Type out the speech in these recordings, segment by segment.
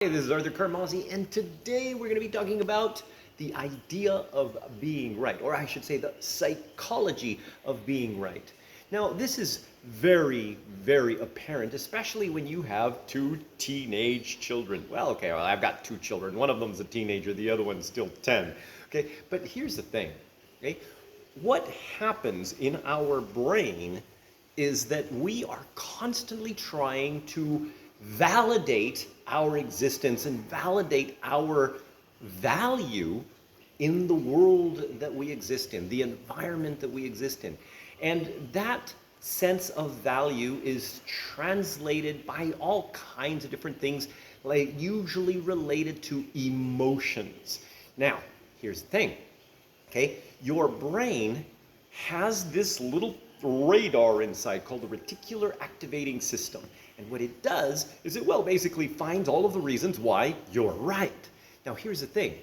Hey, this is Arthur Karmazi, and today we're going to be talking about the idea of being right, or I should say the psychology of being right. Now, this is very, very apparent, especially when you have two teenage children. Well, I've got two children. One of them's a teenager, the other one's still 10. Okay, but here's the thing, okay? What happens in our brain is that we are constantly trying to validate our existence and validate our value in the world that we exist in, the environment that we exist in. And that sense of value is translated by all kinds of different things, like usually related to emotions. Now, here's the thing, okay? Your brain has this little radar inside called the reticular activating system. And what it does is it, basically finds all of the reasons why you're right. Now, here's the thing,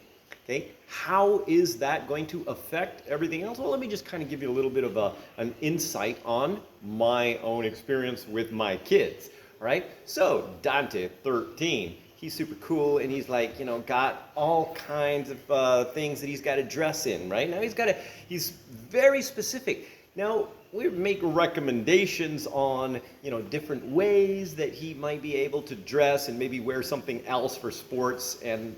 okay? How is that going to affect everything else? Well, let me just kind of give you a little bit of an insight on my own experience with my kids, all right? So, Dante, 13, he's super cool, and he's like, got all kinds of things that he's got to dress in, right? Now, he's very specific. Now, we make recommendations on, different ways that he might be able to dress and maybe wear something else for sports and,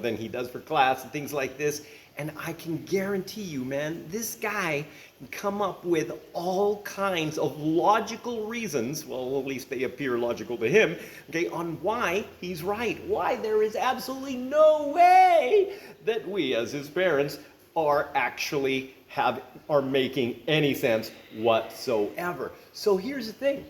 than he does for class and things like this. And I can guarantee you, man, this guy can come up with all kinds of logical reasons, well, at least they appear logical to him, okay, on why he's right. Why there is absolutely no way that we as his parents are actually are making any sense whatsoever. So here's the thing,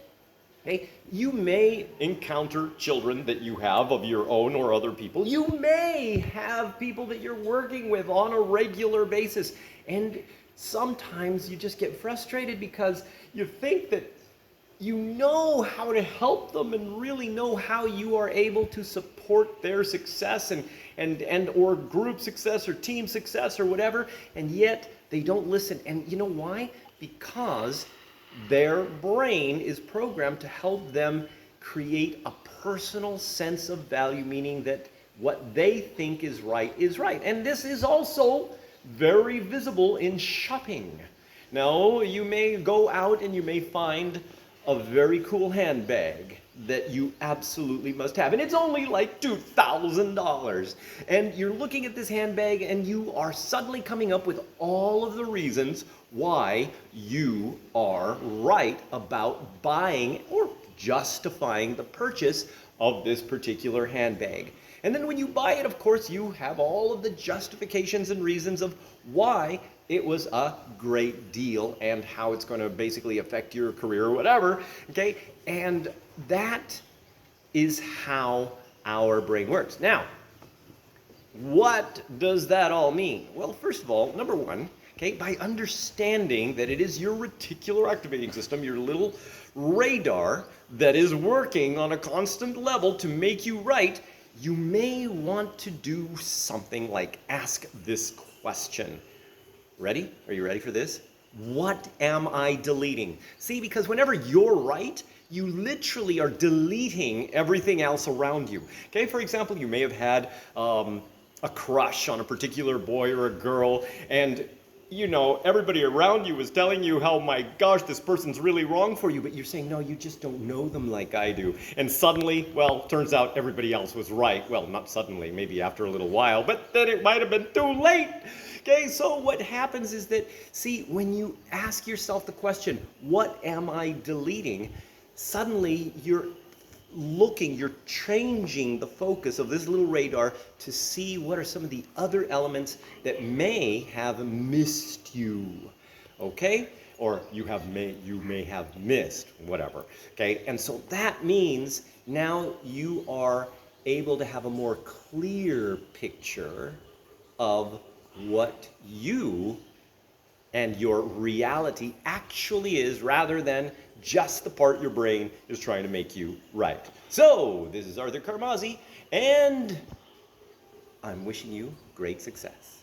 okay? You may encounter children that you have of your own or other people. You may have people that you're working with on a regular basis. And sometimes you just get frustrated because you think that you know how to help them and really know how you are able to support their success and or group success or team success or whatever, and yet they don't listen. And you know why? Because their brain is programmed to help them create a personal sense of value, meaning that what they think is right is right. And this is also very visible in shopping. Now, you may go out and you may find a very cool handbag that you absolutely must have. And it's only like $2,000. And you're looking at this handbag and you are suddenly coming up with all of the reasons why you are right about buying or justifying the purchase of this particular handbag. And then when you buy it, of course, you have all of the justifications and reasons of why it was a great deal and how it's going to basically affect your career or whatever, okay? And that is how our brain works. Now, what does that all mean? Well, first of all, number one, okay, by understanding that it is your reticular activating system, your little radar that is working on a constant level to make you right, you may want to do something like ask this question. Ready? Are you ready for this? What am I deleting? See, because whenever you're right, you literally are deleting everything else around you. Okay, for example, you may have had a crush on a particular boy or a girl, and everybody around you is telling you how, my gosh, this person's really wrong for you, but you're saying, no, you just don't know them like I do. And suddenly, turns out everybody else was right. Well, not suddenly, maybe after a little while, but then it might have been too late. Okay, so what happens is that, see, when you ask yourself the question, what am I deleting? Suddenly you're changing the focus of this little radar to see what are some of the other elements that may have missed you, okay? Or you may have missed, whatever, okay? And so that means now you are able to have a more clear picture of what you and your reality actually is, rather than just the part your brain is trying to make you right. So, this is Arthur Karmazi, and I'm wishing you great success.